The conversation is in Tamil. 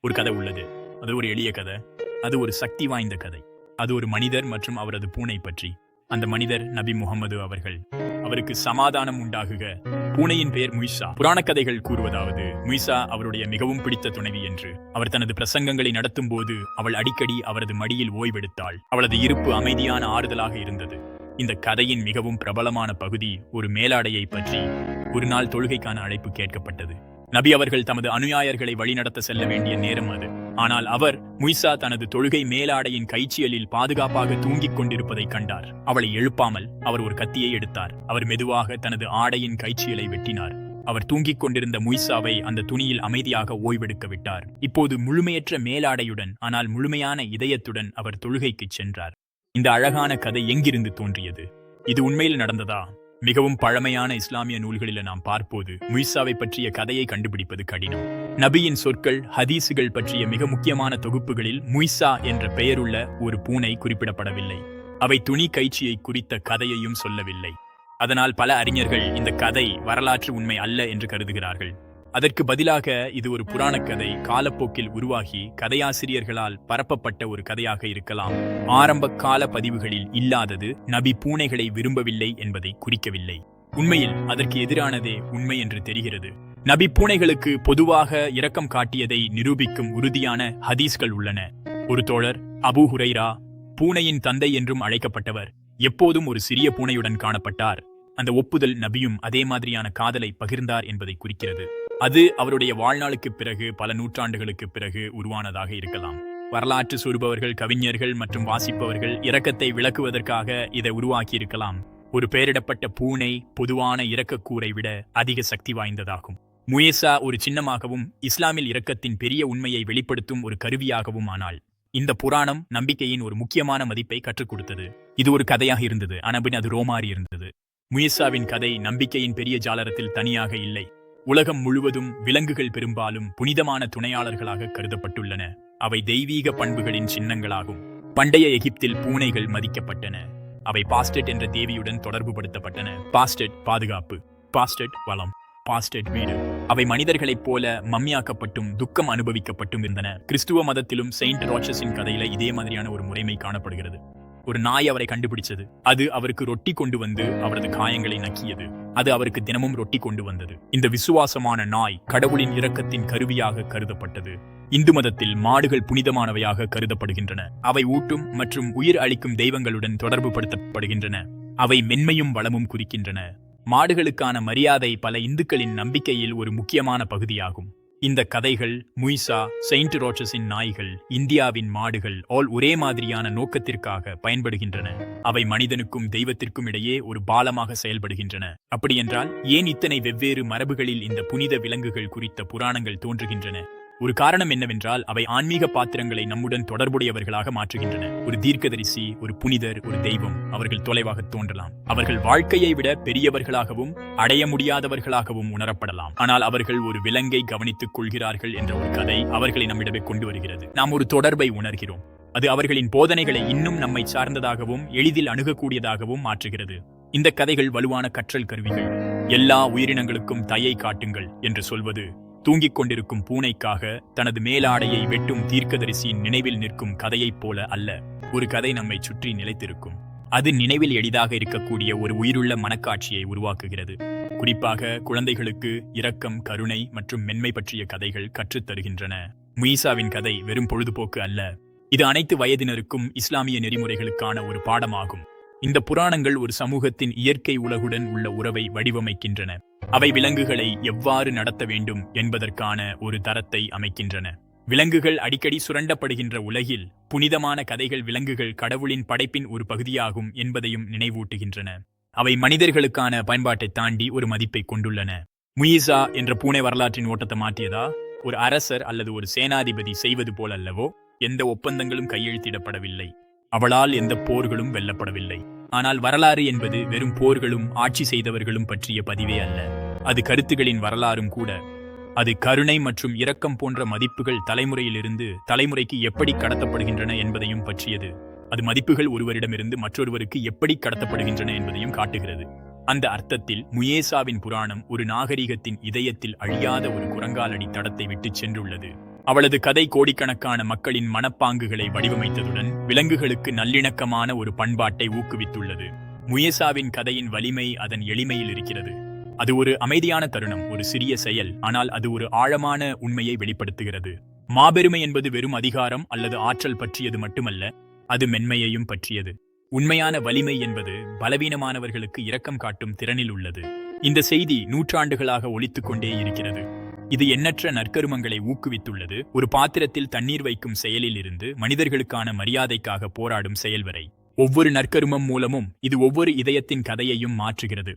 ஒரு கதை உள்ளது. அது ஒரு எளிய கதை. அது ஒரு சக்தி வாய்ந்த கதை. அது ஒரு மனிதர் மற்றும் அவரது பூனை பற்றி. அந்த மனிதர் நபி முகமது அவர்கள். அவருக்கு சமாதானம் உண்டாகுக. பூனையின் பெயர் முய்சா. புராண கதைகள் கூறுவதாவது, முய்சா அவருடைய மிகவும் பிடித்த துணைவி என்று. அவர் தனது பிரசங்கங்களை நடத்தும் போது அவள் அடிக்கடி அவரது மடியில் ஓய்வெடுத்தாள். அவளது இருப்பு அமைதியான ஆறுதலாக இருந்தது. இந்த கதையின் மிகவும் பிரபலமான பகுதி ஒரு மேலாடையை பற்றி. ஒரு நாள் தொழுகைக்கான அழைப்பு கேட்கப்பட்டது. நபி அவர்கள் தமது அனுயாயர்களை வழிநடத்த செல்ல வேண்டிய நேரம் அது. ஆனால் அவர் முய்சா தனது தொழுகை மேலாடையின் கைச்சியலில் பாதுகாப்பாக தூங்கிக் கொண்டிருப்பதை கண்டார். அவளை எழுப்பாமல் அவர் ஒரு கத்தியை எடுத்தார். அவர் மெதுவாக தனது ஆடையின் கைச்சியலை வெட்டினார். அவர் தூங்கிக் கொண்டிருந்த முய்சாவை அந்த துணியில் அமைதியாக ஓய்வெடுக்க விட்டார். இப்போது முழுமையற்ற மேலாடையுடன் ஆனால் முழுமையான இதயத்துடன் அவர் தொழுகைக்கு சென்றார். இந்த அழகான கதை எங்கிருந்து தோன்றியது? இது உண்மையில் நடந்ததா? மிகவும் பழமையான இஸ்லாமிய நூல்களில் நாம் பார்ப்போது முய்சாவை பற்றிய கதையை கண்டுபிடிப்பது கடினம். நபியின் சொற்கள், ஹதீசுகள் பற்றிய மிக முக்கியமான தொகுப்புகளில் முய்சா என்ற பெயருள்ள ஒரு பூனை குறிப்பிடப்படவில்லை. அவை துணி கைச்சியை குறித்த கதையையும் சொல்லவில்லை. அதனால் பல அறிஞர்கள் இந்த கதை வரலாற்று உண்மை அல்ல என்று கருதுகிறார்கள். அதற்கு பதிலாக இது ஒரு புராணக்கதை, காலப்போக்கில் உருவாகி கதையாசிரியர்களால் பரப்பப்பட்ட ஒரு கதையாக இருக்கலாம். ஆரம்ப கால பதிவுகளில் இல்லாதது நபி பூனைகளை விரும்பவில்லை என்பதை குறிக்கவில்லை. உண்மையில் அதற்கு எதிரானதே உண்மை என்று தெரிகிறது. நபி பூனைகளுக்கு பொதுவாக இரக்கம் காட்டியதை நிரூபிக்கும் உறுதியான ஹதீஸ்கள் உள்ளன. ஒரு தோழர், அபூ ஹுரைரா, பூனையின் தந்தை என்றும் அழைக்கப்பட்டவர், எப்போதும் ஒரு சிறிய பூனையுடன் காணப்பட்டார். அந்த ஒப்புதல் நபியும் அதே மாதிரியான காதலை பகிர்ந்தார் என்பதை குறிக்கிறது. அது அவருடைய வாழ்நாளுக்கு பிறகு பல நூற்றாண்டுகளுக்கு பிறகு உருவானதாக இருக்கலாம். வரலாற்று சொல்பவர்கள், கவிஞர்கள் மற்றும் வாசிப்பவர்கள் இரக்கத்தை விளக்குவதற்காக இதை உருவாக்கியிருக்கலாம். ஒரு பெயரிடப்பட்ட பூனை பொதுவான இரக்கக்கூரை விட அதிக சக்தி வாய்ந்ததாகும். முய்சா ஒரு சின்னமாகவும் இஸ்லாமில் இரக்கத்தின் பெரிய உண்மையை வெளிப்படுத்தும் ஒரு கருவியாகவும் ஆனாள். இந்த புராணம் நம்பிக்கையின் ஒரு முக்கியமான மதிப்பை கற்றுக் கொடுத்தது. இது ஒரு கதையாக இருந்தது, ஆனால் அது ரோமாறி இருந்தது. முய்சாவின் கதை நம்பிக்கையின் பெரிய ஜாலரத்தில் தனியாக இல்லை. உலகம் முழுவதும் விலங்குகள் பெரும்பாலும் புனிதமான துணையாளர்களாக கருதப்பட்டுள்ளன. அவை தெய்வீக பண்புகளின் சின்னங்களாகும். பண்டைய எகிப்தில் பூனைகள் மதிக்கப்பட்டன. அவை பாஸ்டெட் என்ற தேவியுடன் தொடர்புபடுத்தப்பட்டன. பாஸ்டெட் பாதுகாப்பு, பாஸ்டெட் வளம், பாஸ்டெட் வீடு. அவை மனிதர்களைப் போல மம்மியாக்கப்பட்டும் துக்கம் அனுபவிக்கப்பட்டும் இருந்தன. கிறிஸ்துவ மதத்திலும் செயின்ட் ரோச்சஸின் கதையில இதே மாதிரியான ஒரு முறைமை காணப்படுகிறது. ஒரு நாய் அவரை கண்டுபிடிச்சது. அது அவருக்கு ரொட்டி கொண்டு வந்து அவரது காயங்களை நக்கியது. அது அவருக்கு தினமும் ரொட்டி கொண்டு வந்தது. இந்த விசுவாசமான நாய் கடவுளின் இரக்கத்தின் கருவியாக கருதப்பட்டது. இந்து மதத்தில் மாடுகள் புனிதமானவையாக கருதப்படுகின்றன. அவை ஊட்டும் மற்றும் உயிர் அளிக்கும் தெய்வங்களுடன் தொடர்பு படுத்தப்படுகின்றன. அவை மென்மையும் வளமும் குறிக்கின்றன. மாடுகளுக்கான மரியாதை பல இந்துக்களின் நம்பிக்கையில் ஒரு முக்கியமான பகுதியாகும். இந்த கதைகள், முய்சா, செயின்ட் ரோச்சஸின் நாய்கள், இந்தியாவின் மாடுகள் ஒரே மாதிரியான நோக்கத்திற்காக பயன்படுகின்றன. அவை மனிதனுக்கும் தெய்வத்திற்கும் இடையே ஒரு பாலமாக செயல்படுகின்றன. அப்படியென்றால் ஏன் இத்தனை வெவ்வேறு மரபுகளில் இந்த புனித விலங்குகள் குறித்த புராணங்கள் தோன்றுகின்றன? ஒரு காரணம் என்னவென்றால் அவை ஆன்மீக பாத்திரங்களை நம்முடன் தொடர்புடையவர்களாக மாற்றுகின்றன. ஒரு தீர்க்கதரிசி, ஒரு புனிதர், ஒரு தெய்வம் அவர்கள் தொலைவாக தோன்றலாம். அவர்கள் வாழ்க்கையை விட பெரியவர்களாகவும் அடைய முடியாதவர்களாகவும் உணரப்படலாம். ஆனால் அவர்கள் ஒரு விலங்கை கவனித்துக் கொள்கிறார்கள் என்ற ஒரு கதை அவர்களை நம்மிடமே கொண்டு வருகிறது. நாம் ஒரு தொடர்பை உணர்கிறோம். அது அவர்களின் போதனைகளை இன்னும் நம்மை சார்ந்ததாகவும் எளிதில் அணுகக்கூடியதாகவும் மாற்றுகிறது. இந்த கதைகள் வலுவான கற்றல் கருவிகள். எல்லா உயிரினங்களுக்கும் தயை காட்டுங்கள் என்று சொல்வது தூங்கிக் கொண்டிருக்கும் பூனைக்காக தனது மேலாடையை வெட்டும் தீர்க்கதரிசியின் நினைவில் நிற்கும் கதையைப் போல அல்ல. ஒரு கதை நம்மை சுற்றி நிலைத்திருக்கும். அது நினைவில் எளிதாக இருக்கக்கூடிய ஒரு உயிருள்ள மனக்காட்சியை உருவாக்குகிறது. குறிப்பாக குழந்தைகளுக்கு இரக்கம், கருணை மற்றும் மென்மை பற்றிய கதைகள் கற்றுத் தருகின்றன. முய்சாவின் கதை வெறும் பொழுதுபோக்கு அல்ல. இது அனைத்து வயதினருக்கும் இஸ்லாமிய நெறிமுறைகளுக்கான ஒரு பாடமாகும். இந்த புராணங்கள் ஒரு சமூகத்தின் இயற்கை உலகுடன் உள்ள உறவை வடிவமைக்கின்றன. அவை விலங்குகளை எவ்வாறு நடத்த வேண்டும் என்பதற்கான ஒரு தரத்தை அமைக்கின்றன. விலங்குகள் அடிக்கடி சுரண்டப்படுகின்ற உலகில் புனிதமான கதைகள் விலங்குகள் கடவுளின் படைப்பின் ஒரு பகுதியாகும் என்பதையும் நினைவூட்டுகின்றன. அவை மனிதர்களுக்கான பயன்பாட்டை தாண்டி ஒரு மதிப்பை கொண்டுள்ளன. முய்சா என்ற பூனை வரலாற்றின் ஓட்டத்தை மாற்றியதா? ஒரு அரசர் அல்லது ஒரு சேனாதிபதி செய்வது போல் அல்லவோ. எந்த ஒப்பந்தங்களும் கையெழுத்திடப்படவில்லை. அவளால் எந்த போர்களும் வெல்லப்படவில்லை. ஆனால் வரலாறு என்பது வெறும் போர்களும் ஆட்சி செய்தவர்களும் பற்றிய பதிவே அல்ல. அது கருத்துகளின் வரலாறும் கூட. அது கருணை மற்றும் இரக்கம் போன்ற மதிப்புகள் தலைமுறையிலிருந்து தலைமுறைக்கு எப்படி கடத்தப்படுகின்றன என்பதையும் பற்றியது. அது மதிப்புகள் ஒருவரிடமிருந்து மற்றொருவருக்கு எப்படி கடத்தப்படுகின்றன என்பதையும் காட்டுகிறது. அந்த அர்த்தத்தில் முயேசாவின் புராணம் ஒரு நாகரிகத்தின் இதயத்தில் அழியாத ஒரு குரங்காலடி தடத்தை விட்டுச் சென்றுள்ளது. அவளது கதை கோடிக்கணக்கான மக்களின் மனப்பாங்குகளை வடிவமைத்ததுடன் விலங்குகளுக்கு நல்லிணக்கமான ஒரு பண்பாட்டை ஊக்குவித்துள்ளது. முயசாவின் கதையின் வலிமை அதன் எளிமையில் இருக்கிறது. அது ஒரு அமைதியான தருணம், ஒரு சிறிய செயல், ஆனால் அது ஒரு ஆழமான உண்மையை வெளிப்படுத்துகிறது. மாபெருமை என்பது வெறும் அதிகாரம் அல்லது ஆற்றல் பற்றியது மட்டுமல்ல, அது மென்மையையும் பற்றியது. உண்மையான வலிமை என்பது பலவீனமானவர்களுக்கு இரக்கம் காட்டும் திறனில் உள்ளது. இந்த செய்தி நூற்றாண்டுகளாக ஒலித்துக் கொண்டே இருக்கிறது. இது எண்ணற்ற நற்கருமங்களை ஊக்குவித்துள்ளது, ஒரு பாத்திரத்தில் தண்ணீர் வைக்கும் செயலில் இருந்து மனிதர்களுக்கான மரியாதைக்காக போராடும் செயல் வரை. ஒவ்வொரு நற்கருமம் மூலமும் இது ஒவ்வொரு இதயத்தின் கதையையும் மாற்றுகிறது.